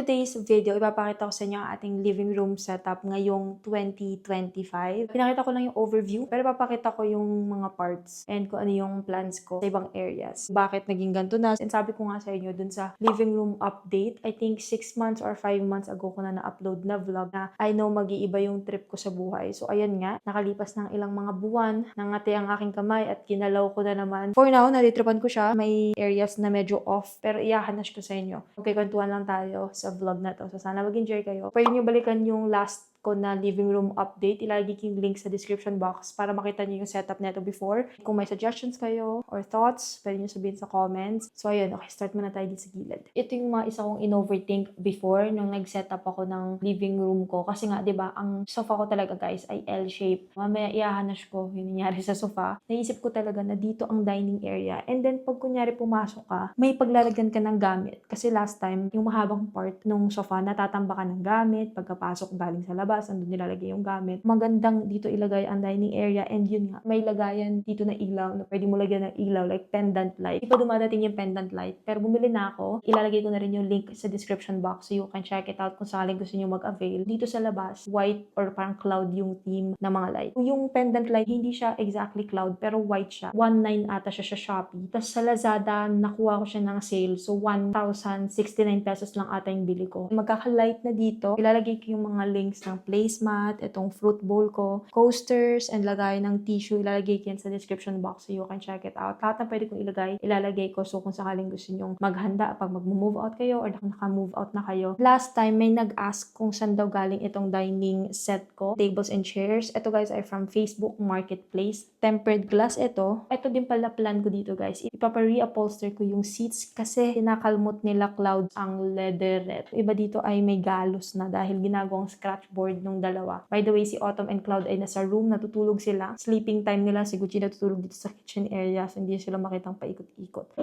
today's video, ipapakita ko sa inyo ang ating living room setup ngayong 2025. Pinakita ko lang yung overview, pero ipapakita ko yung mga parts and kung ano yung plans ko sa ibang areas. Bakit naging ganito na? And sabi ko nga sa inyo dun sa living room update, I think 6 months or 5 months ago ko na na-upload na vlog na I know mag-iiba yung trip ko sa buhay. So ayan nga, nakalipas ng ilang mga buwan, nangati ang aking kamay at ginalaw ko na naman. For now, nalitripan ko siya. May areas na medyo off, pero iyahanas ko sa inyo. Magkikwentuhan lang tayo sa vlog na to. So sana mag-enjoy kayo. Pwede nyo balikan yung last ko na living room update. Ilalagay ko yung link sa description box para makita nyo yung setup neto before. Kung may suggestions kayo or thoughts, pwede nyo sabihin sa comments. So ayun, okay, start muna tayo dito sa gilid. Ito yung mga isa kong in-overthink before nung nag-setup ako ng living room ko. Kasi nga, di ba, ang sofa ko talaga guys ay L-shape. Mamaya iyahanas ko yung nangyari sa sofa. Naisip ko talaga na dito ang dining area. And then pag kunyari pumasok ka, may paglalagyan ka ng gamit. Kasi last time, yung mahabang part nung sofa, natatamba ka ng gamit. Pagkapasok galing sa labas, andun nilalagay yung gamit. Magandang dito ilagay ang dining area, and yun nga, may lagayan dito na ilaw na pwede mo lagyan ng ilaw like pendant light. Di pa dumadating yung pendant light, pero bumili na ako. Ilalagay ko na rin yung link sa description box so you can check it out kung sakaling gusto nyo mag-avail. Dito sa labas, white or parang cloud yung theme ng mga light. Yung pendant light, hindi siya exactly cloud, pero white siya. 1.9 ata siya sa Shopee. Tapos sa Lazada, nakuha ko siya ng sale. So 1,069 pesos lang ata yung bili ko. Magkaka-light na dito. Ilalagay ko yung mga links ng placemat, itong fruit bowl ko, coasters, and lagay ng tissue. Ilalagay ko yan sa description box so you can check it out. Lahat na pwede kong ilagay, ilalagay ko. So kung sakaling gusto nyong maghanda pag mag-move out kayo or naka-move out na kayo. Last time, may nag-ask kung saan daw galing itong dining set ko, tables and chairs. Ito guys ay from Facebook Marketplace. Tempered glass ito. Ito din pala plan ko dito guys. Ipapa-reupholster ko yung seats kasi kinakalmot nila clouds ang leatherette. Iba dito ay may galos na dahil ginagawang scratch board nung dalawa. By the way, si Autumn and Cloud ay nasa room, natutulog sila. Sleeping time nila, si Gucci natutulog dito sa kitchen area so hindi sila makitang paikot-ikot.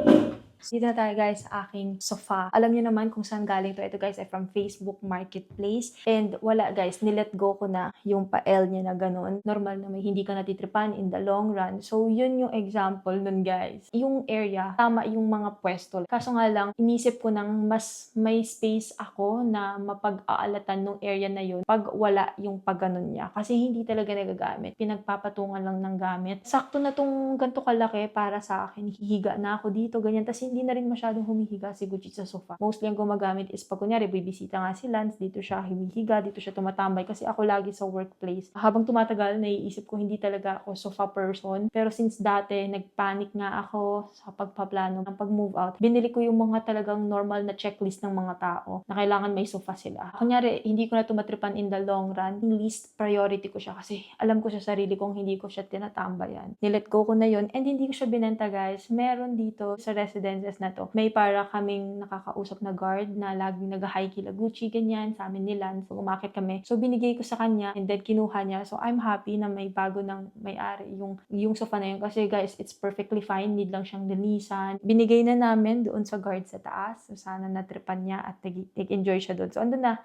Dito na tayo guys sa aking sofa. Alam niyo naman kung saan galing to. Ito guys ay from Facebook Marketplace. And wala guys, nilet go ko na yung pa-L niya na ganun. Normal na may hindi ka natitripan in the long run. So yun yung example nun guys. Yung area, tama yung mga pwesto. Kaso nga lang, inisip ko nang mas may space ako na mapag-aalatan nung area na yun pag wala yung pag-ganun niya. Kasi hindi talaga nagagamit. Pinagpapatungan lang ng gamit. Sakto na tong ganito kalaki para sa akin. Hihiga na ako dito, ganyan. Tapos hindi na rin masyadong humihiga si Gucci sa sofa. Mostly ang gumagamit is pag kunyari, bibisita nga si Lance, dito siya humihiga, dito siya tumatambay kasi ako lagi sa workplace. Habang tumatagal, naiisip ko hindi talaga ako sofa person. Pero since dati, nagpanic nga ako sa pagpaplano ng pag-move out, binili ko yung mga talagang normal na checklist ng mga tao na kailangan may sofa sila. Kunyari, hindi ko na tumatripan in the long run, least priority ko siya kasi alam ko sa sarili kong hindi ko siya tinatambayan. Nilet go ko na yun and hindi ko siya binenta guys. Meron dito sa residences na to. May para kaming nakakausap na guard na laging nag-hi kila Gucci, ganyan, sa amin ni Lance. So, umakit kami. So, binigay ko sa kanya and then kinuha niya. So, I'm happy na may bago ng may-ari yung sofa na yun. Kasi guys, it's perfectly fine. Need lang siyang linisan. Binigay na namin doon sa guard sa taas. So, sana natripan niya at nag-enjoy siya doon. So, andun na.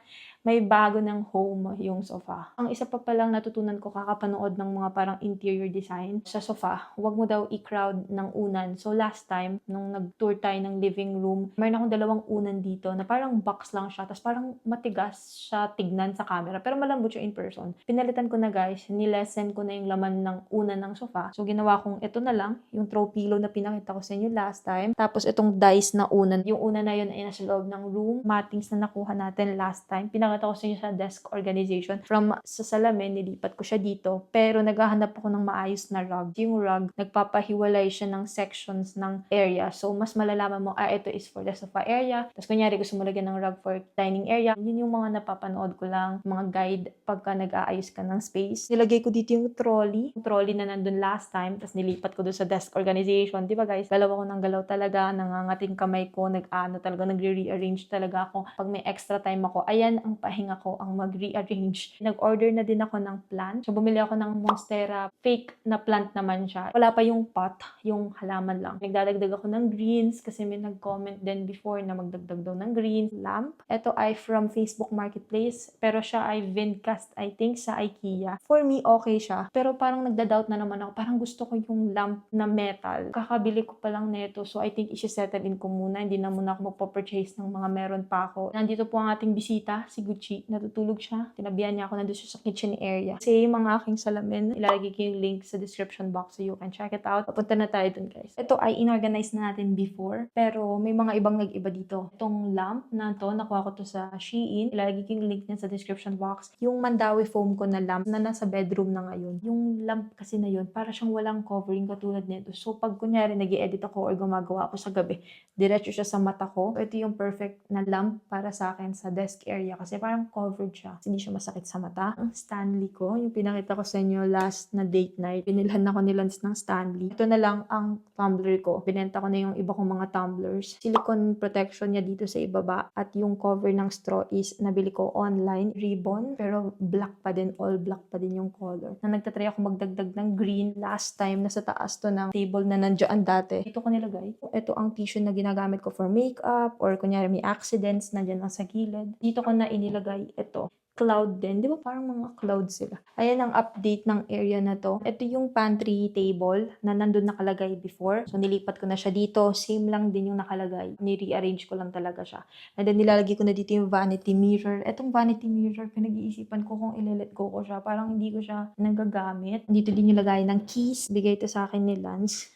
May bago ng home yung sofa. Ang isa pa palang natutunan ko kakapanood ng mga parang interior design sa sofa, huwag mo daw i-crowd ng unan. So last time, nung nag-tour tayo ng living room, mayroon akong dalawang unan dito na parang box lang siya, tapos parang matigas siya tignan sa camera, pero malambot siya in person. Pinalitan ko na guys, nilesen ko na yung laman ng unan ng sofa. So ginawa kong ito na lang, yung throw pillow na pinakita ko sa inyo last time. Tapos itong dice na unan. Yung unan na yun ay nasa loob ng room. Mattings na nakuha natin last time. Pinakita ko sa inyo sa desk organization. From sa salamin, nilipat ko siya dito. Pero naghahanap ako ng maayos na rug. Yung rug, nagpapahiwalay siya ng sections ng area. So, mas malalaman mo, ito is for the sofa area. Tapos, kunyari, gusto mo lagyan ng rug for dining area. Yun yung mga napapanood ko lang, mga guide pagka nag-aayos ka ng space. Nilagay ko dito yung trolley. Yung trolley na nandun last time. Tapos, nilipat ko doon sa desk organization. Diba guys? Galaw ako ng galaw talaga. Nangangating kamay ko. Nagre-rearrange talaga ako. Pag may extra time ako, ayan ang pahinga ko ang mag-rearrange. Nag-order na din ako ng plant. So, bumili ako ng Monstera. Fake na plant naman siya. Wala pa yung pot, yung halaman lang. Nagdadagdag ako ng green, greens kasi may nag-comment din before na magdagdag daw ng green lamp. Ito ay from Facebook Marketplace pero siya ay Vindcast I think sa IKEA. For me, okay siya. Pero parang nagda-doubt na naman ako. Parang gusto ko yung lamp na metal. Kakabili ko pa lang neto. So I think isi-settle in ko muna. Hindi na muna ako magpo-purchase ng mga meron pa ako. Nandito po ang ating bisita, si Gucci. Natutulog siya. Tinabihan niya ako nandun siya sa kitchen area. Same mga aking salamin. Ilalagay ko yung link sa description box so you can check it out. Papunta na tayo dun, guys. Ito ay inorganize na natin before. Pero may mga ibang nag-iba dito. Itong lamp na to, nakuha ko to sa Shein. Ilalagay ko yung link niya sa description box. Yung Mandawi foam ko na lamp na nasa bedroom na ngayon. Yung lamp kasi na yun, para siyang walang covering katulad nito. So pag kunyari nag-i-edit ako or gumagawa ako sa gabi, diretso siya sa mata ko. Ito yung perfect na lamp para sa akin sa desk area kasi parang covered siya. Hindi siya masakit sa mata. Ang Stanley ko, yung pinakita ko sa inyo last na date night, binilhan ako ni Lance ng Stanley. Ito na lang ang tumbler ko. Binenta ko na yung iba kong mga tumblers. Silicone protection niya dito sa ibaba at yung cover ng straw is nabili ko online. Ribbon, pero black pa din. All black pa din yung color. Na nagtatry ako magdagdag ng green. Last time, nasa taas to ng table na nandiyan dati. Dito ko nilagay. Ito ang tissue na ginagamit ko for makeup or kunyari may accidents, nandiyan lang sa gilid. Dito ko na inilagay ito. Cloud din. Di ba parang mga cloud sila? Ayan ang update ng area na to. Ito yung pantry table na nandun nakalagay before. So, nilipat ko na siya dito. Same lang din yung nakalagay. Ni-rearrange ko lang talaga siya. And then, nilalagay ko na dito yung vanity mirror. Etong vanity mirror, pinag-iisipan ko kung ilalet ko siya. Parang hindi ko siya nagagamit. Dito din nilagay ng keys. Bigay ito sa akin ni Lance.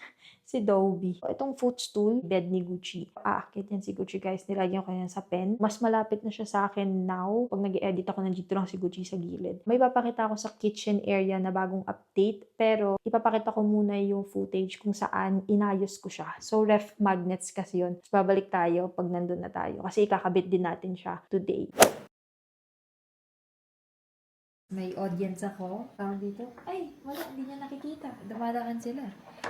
Si Dobby. Itong footstool, bed ni Gucci. Aakit yan si Gucci, guys. Nilagyan ko yan sa pen. Mas malapit na siya sa akin now. Pag nag-edit ako, nandito lang si Gucci sa gilid. May papakita ako sa kitchen area na bagong update. Pero, ipapakita ko muna yung footage kung saan inayos ko siya. So, ref magnets kasi yun. So, babalik tayo pag nandun na tayo. Kasi ikakabit din natin siya today. May audience ako. Tawag dito. Ay, wala. Hindi niya nakikita. Dumadaan sila.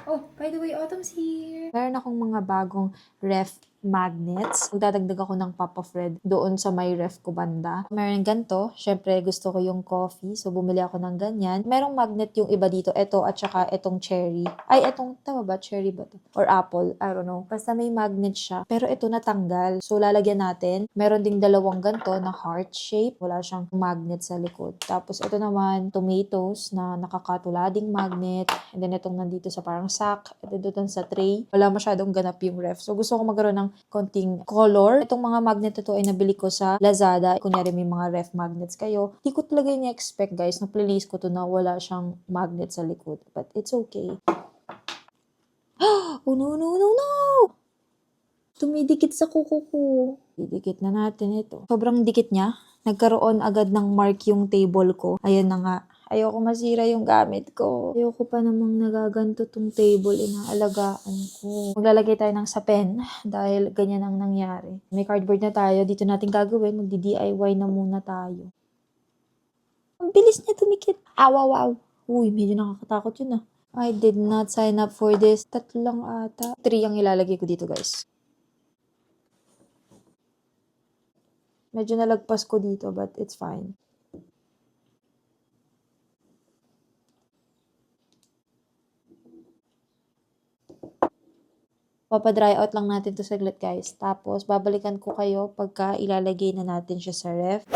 Oh, by the way, Autumn's here. Meron akong mga bagong ref magnets. Magdadagdag ako ng pop of red doon sa may ref ko banda. Meron ganito. Syempre, gusto ko yung coffee. So, bumili ako ng ganyan. Merong magnet yung iba dito. Ito at saka itong cherry. Ay, itong, tama ba? Cherry ba to? Or apple? I don't know. Basta may magnet siya. Pero ito natanggal. So, lalagyan natin. Meron ding dalawang ganito na heart shape. Wala siyang magnet sa likod. Tapos, ito naman, tomatoes na nakakatulading magnet. And then, itong nandito sa parang sack. At ito sa tray. Wala masyadong ganap yung ref. So, gusto ko magkaroon ng konting color. Itong mga magnet ito ay nabili ko sa Lazada. Kunyari may mga ref magnets kayo. Hindi ko talaga ni-expect, guys. Na-place ko to na wala siyang magnet sa likod. But it's okay. Oh, no, no, no, no! Tumidikit sa kuko ko. Didikit na natin ito. Sobrang dikit niya. Nagkaroon agad ng mark yung table ko. Ayan na nga. Ayoko masira yung gamit ko. Ayoko pa namang nagaganto tong table. Inaalagaan ko. Maglalagay tayo ng sapin dahil ganyan ang nangyari. May cardboard na tayo. Dito natin gagawin. Magdi-DIY na muna tayo. Ang bilis niya tumikit. Aw. Uy, medyo nakakatakot yun ah. I did not sign up for this. 3 lang ata. 3 ang ilalagay ko dito, guys. Medyo nalagpas ko dito but it's fine. Papadry out lang natin to saglit, guys. Tapos, babalikan ko kayo pagka ilalagay na natin siya sa ref.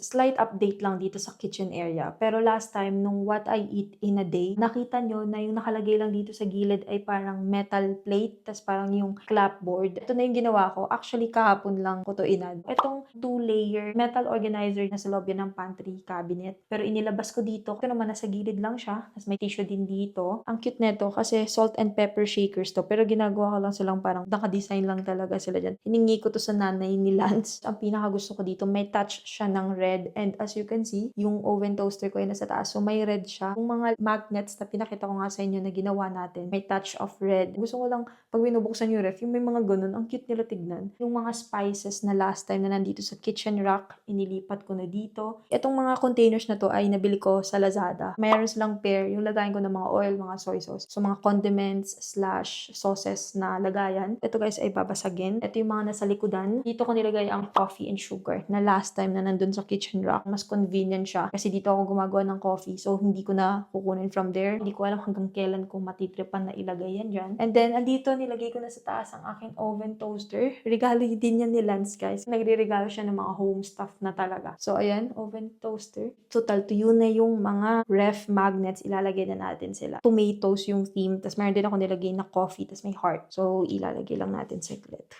Slight update lang dito sa kitchen area. Pero last time, nung what I eat in a day, nakita nyo na yung nakalagay lang dito sa gilid ay parang metal plate, tas parang yung clapboard. Ito na yung ginawa ko. Actually, kahapon lang ko to inad. Itong 2-layer metal organizer na sa loob yan ng pantry cabinet. Pero inilabas ko dito. Ito naman, nasa gilid lang siya. Tas may tissue din dito. Ang cute neto kasi salt and pepper shakers to. Pero ginagawa ko lang silang parang naka-design lang talaga sila dyan. Hiningi ko to sa nanay ni Lance. Ang pinaka gusto ko dito, may touch siya ng red. And as you can see, yung oven toaster ko ay nasa taas. So, may red siya. Yung mga magnets na pinakita ko nga sa inyo na ginawa natin, may touch of red. Gusto ko lang, pag binubuksan yung ref, yung may mga ganun, ang cute nila tignan. Yung mga spices na last time na nandito sa kitchen rack, inilipat ko na dito. Itong mga containers na to ay nabili ko sa Lazada. Mayroon silang pair, yung lagayan ko ng mga oil, mga soy sauce. So, mga condiments / sauces na lagayan. Ito guys ay babasagin. Ito yung mga nasa likodan. Dito ko nilagay ang coffee and sugar na last time na nandun sa kitchen extension rack. Mas convenient siya kasi dito ako gumagawa ng coffee. So, hindi ko na kukunin from there. Hindi ko alam hanggang kailan ko matitripan na ilagay yan dyan. And then, andito, nilagay ko na sa taas ang aking oven toaster. Regalo din yan ni Lance, guys. Nagre-regalo siya ng mga home stuff na talaga. So, ayan, oven toaster. Total, to yun na yung mga ref magnets. Ilalagay na natin sila. Tomatoes yung theme. Tapos, meron din ako nilagay na coffee. Tapos, may heart. So, ilalagay lang natin saglit.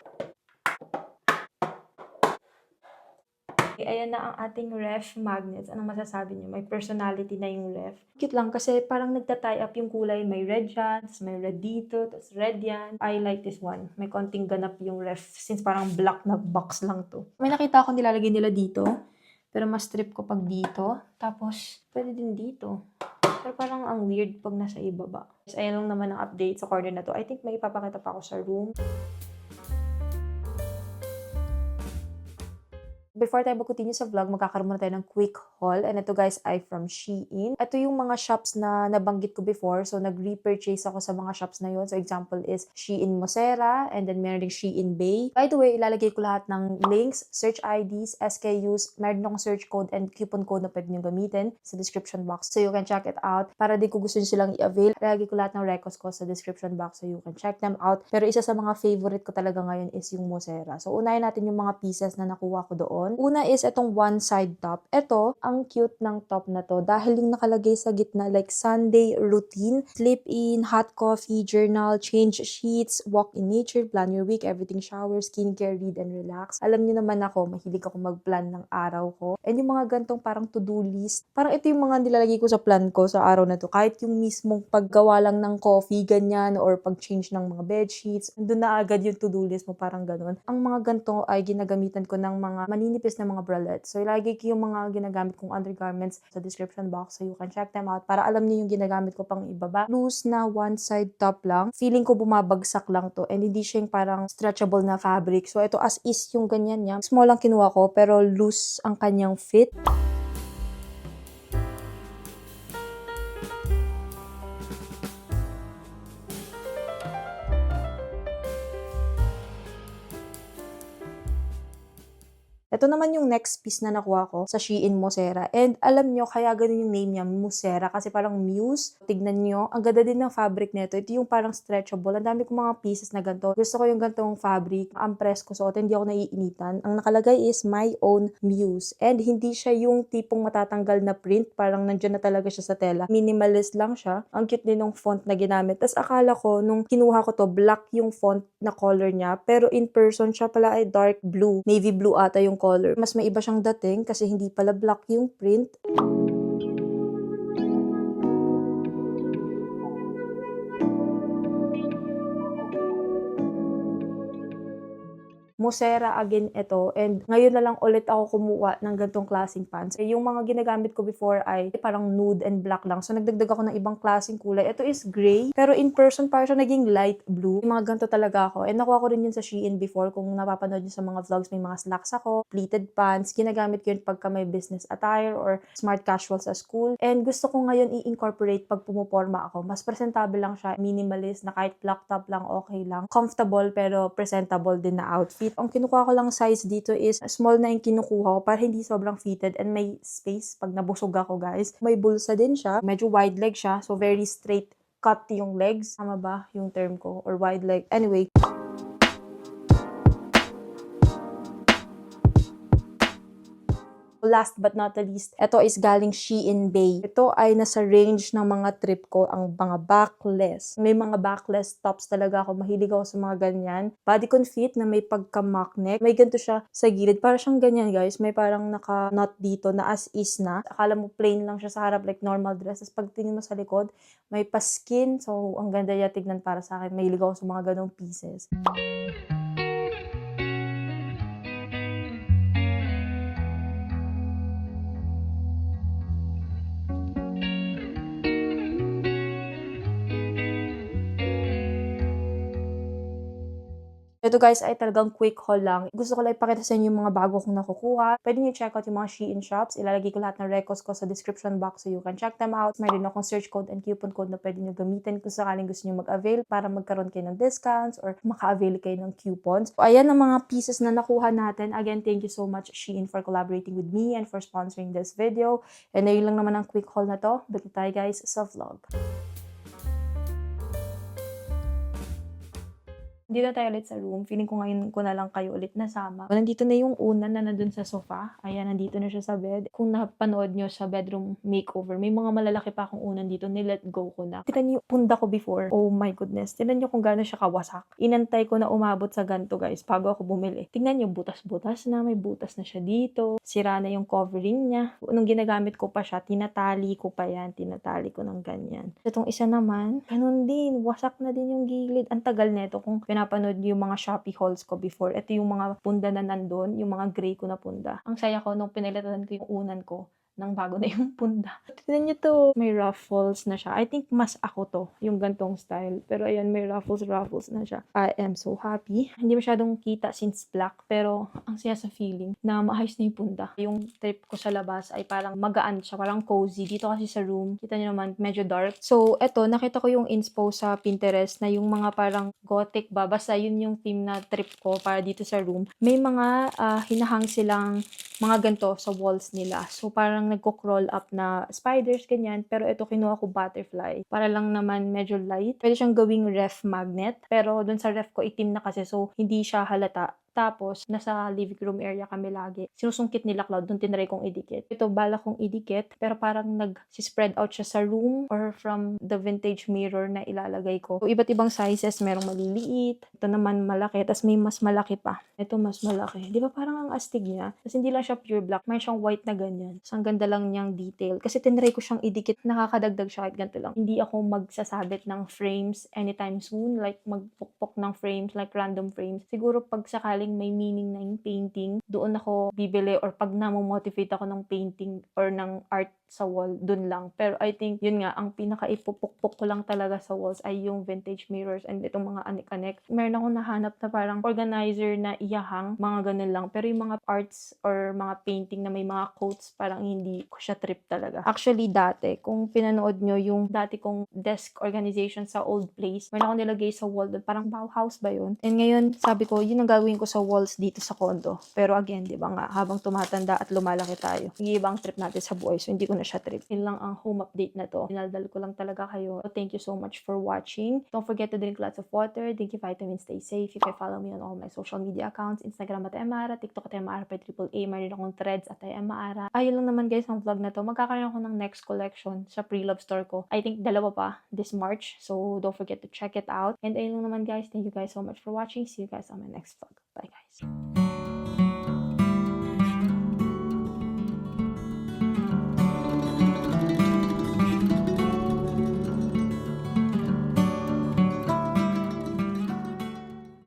Ayan na ang ating ref magnets. Anong masasabi niyo? May personality na yung ref. Cute lang kasi parang nagta-tie up yung kulay. May red dyan, tapos may red dito, tapos red yan. I like this one. May konting ganap yung ref since parang black na box lang to. May nakita akong nilalagay nila dito. Pero mas trip ko pag dito. Tapos, pwede din dito. Pero parang ang weird pag nasa ibaba. So, ayan lang naman ang update sa corner na to. I think may ipapakita pa ako sa room. Before tayo mag-continue sa vlog, magkakaroon muna tayo ng quick haul. And ito guys ay from Shein. Ito yung mga shops na nabanggit ko before. So, nag-repurchase ako sa mga shops na yun. So, example is Shein Mosera and then meron ding Shein Bay. By the way, ilalagay ko lahat ng links, search IDs, SKUs, meron akong search code and coupon code na pwede nyo gamitin sa description box. So, you can check it out. Para din kung gusto nyo silang i-avail, ilalagay ko lahat ng records ko sa description box so you can check them out. Pero isa sa mga favorite ko talaga ngayon is yung Mosera. So, unahin natin yung mga pieces na nakuha ko doon. Una is itong one side top. Ito, ang cute ng top na to dahil yung nakalagay sa gitna like Sunday routine, sleep in, hot coffee, journal, change sheets, walk in nature, plan your week, everything shower, skincare, read and relax. Alam niyo naman ako, mahilig ako mag-plan ng araw ko. And yung mga gantong parang to-do list, parang ito yung mga nilalagay ko sa plan ko sa araw na to. Kahit yung mismong paggawa lang ng coffee, ganyan, or pag-change ng mga bed sheets, doon na agad yung to-do list mo, parang ganun. Ang mga ganto ay ginagamitan ko ng mga maninipis na mga bralette. So, ilagay ko yung mga ginagamit kong undergarments sa description box so you can check them out para alam niyo yung ginagamit ko pang ibaba. Loose na one side top lang. Feeling ko bumabagsak lang to and hindi siya yung parang stretchable na fabric. So, ito as is yung ganyan niya. Small lang kinuha ko pero loose ang kanyang fit. Ito naman yung next piece na nakuha ko sa Shein Mosera. And alam nyo, kaya ganun yung name niya, Mosera. Kasi parang muse. Tignan nyo, ang ganda din ng fabric nito. Ito yung parang stretchable. Ang dami kong mga pieces na ganito. Gusto ko yung gantong fabric. Ang press ko suot, hindi ako naiinitan. Ang nakalagay is my own muse. And hindi siya yung tipong matatanggal na print. Parang nandyan na talaga siya sa tela. Minimalist lang siya. Ang cute din ng font na ginamit. Tapos akala ko, nung kinuha ko to, black yung font na color niya. Pero in person, siya pala ay dark blue. Navy blue ata yung color. Mas may iba siyang dating kasi hindi pala black yung print. Mosera again ito and ngayon na lang ulit ako kumuha ng gantong klaseng pants. Yung mga ginagamit ko before ay parang nude and black lang. So nagdagdag ako ng ibang klaseng kulay. Ito is gray pero in person parang siya naging light blue. Yung mga ganto talaga ako. And nakuha ko rin yun sa Shein before. Kung napapanood nyo sa mga vlogs, may mga slacks ako, pleated pants. Ginagamit ko yun pagka may business attire or smart casual sa school. And gusto ko ngayon i-incorporate pag pumuporma ako. Mas presentable lang siya, minimalist na kahit black top lang okay lang. Comfortable pero presentable din na outfit. Ang kinukuha ko lang size dito is small na yung kinukuha ko para hindi sobrang fitted and may space pag nabusog ako guys. May bulsa din siya. Medyo wide leg siya. So very straight cut yung legs. Tama ba yung term ko? Or wide leg? Anyway. Last but not the least, ito is galing Shein Bay. Ito ay nasa range ng mga trip ko, ang mga backless. May mga backless tops talaga ako. Mahilig ako sa mga ganyan. Bodycon fit na may pagka-mock neck. May ganito siya sa gilid. Para siyang ganyan guys. May parang naka-knot dito na as is na. Akala mo plain lang siya sa harap like normal dress. Tapos pag tingin mo sa likod, may paskin. So, ang ganda niya tignan para sa akin. Mahilig ako sa mga ganong pieces. Ito guys ay talagang quick haul lang. Gusto ko lang ipakita sa inyo yung mga bago kong nakukuha. Pwede nyo check out yung mga Shein shops. Ilalagay ko lahat ng records ko sa description box so you can check them out. Mayroon akong search code and coupon code na pwede nyo gamitin kung sakaling gusto nyo mag-avail para magkaroon kayo ng discounts or maka-avail kayo ng coupons. So, ayan ang mga pieces na nakuha natin. Again, thank you so much Shein for collaborating with me and for sponsoring this video. And ayun lang naman ang quick haul na to. Balik tayo guys sa vlog. Dito tayo ulit sa room. Feeling ko ngayon ko na lang kayo ulit nasama. Nandito na yung una na nandun sa sofa. Ayan, nandito na siya sa bed. Kung napanood nyo sa bedroom makeover, may mga malalaki pa akong unan dito. Nilet go ko na. Tignan nyo yung punda ko before. Oh my goodness. Tignan nyo kung gaano siya kawasak. Inantay ko na umabot sa ganito guys bago ako bumili. Tignan nyo, butas-butas na. May butas na siya dito. Sira na yung covering niya. Nung ginagamit ko pa siya, tinatali ko pa yan. Tinatali ko ng ganyan. Itong isa naman, ganun din. Wasak na din yung gilid. Ang tagal nito kung pinapanood yung mga Shopee hauls ko before. Ito yung mga punda na nandun, yung mga gray ko na punda. Ang saya ko nung pinalitan ko yung unan ko nang bago na yung punda. Tignan nyo to. May ruffles na siya. I think mas ako to, yung gantong style. Pero ayan, may ruffles na siya. I am so happy. Hindi masyadong kita since black, pero ang saya sa feeling na maayos na yung punda. Yung trip ko sa labas ay parang magaan siya, parang cozy. Dito kasi sa room, kita nyo naman, medyo dark. So, eto, nakita ko yung inspo sa Pinterest na yung mga parang gothic ba, basta yun yung theme na trip ko para dito sa room. May mga hinahang silang mga ganto sa walls nila. So, parang nagko-crawl up na spiders, ganyan. Pero ito, kinuha ko butterfly. Para lang naman medyo light. Pwede siyang gawing ref magnet. Pero dun sa ref ko, itim na kasi. So, hindi siya halata. Tapos, nasa living room area kami lagi. Sinusungkit nila Cloud, doon tinry kong idikit. Ito, bala kong idikit, pero parang nag-spread out siya sa room or from the vintage mirror na ilalagay ko. So, iba't ibang sizes, merong maliliit. Ito naman malaki, tapos may mas malaki pa. Ito mas malaki. Di ba parang ang astig niya? Tapos hindi lang siya pure black, may siyang white na ganyan. So, ang ganda lang niyang detail. Kasi tinry ko siyang idikit, nakakadagdag siya kahit ganito lang. Hindi ako magsasabit ng frames anytime soon, like magpukpok ng frames, like random frames. Siguro pag sakaling may meaning na yung painting, doon ako bibili or pag namomotivate ako ng painting or ng art sa wall, doon lang. Pero I think, yun nga, ang pinaka-ipupukpok ko lang talaga sa walls ay yung vintage mirrors and itong mga anik-anik. Meron akong nahanap na parang organizer na iyahang, mga ganun lang. Pero yung mga arts or mga painting na may mga quotes, parang hindi ko siya trip talaga. Actually, dati, kung pinanood nyo yung dati kong desk organization sa old place, meron akong nilagay sa wall doon, parang Bauhaus ba yun? And ngayon, sabi ko, yun ang gagawin ko sa walls dito sa condo. Pero again, di ba nga, habang tumatanda at lumalaki tayo, nag-iiba ang trip natin sa buhay. So, hindi ko na siya trip. Yun lang ang home update na to. Pinaldal ko lang talaga kayo. So, thank you so much for watching. Don't forget to drink lots of water, drink your vitamins, stay safe. You can follow me on all my social media accounts. Instagram at Emara, TikTok at Emara by AAA. Mayroon akong threads at Emara. Ayun lang naman guys ang vlog na to. Magkakaroon ako ng next collection sa pre-love store ko. I think dalawa pa this March. So, don't forget to check it out. And ayun lang naman guys. Thank you guys so much for watching. See you guys on my next vlog. Bye guys.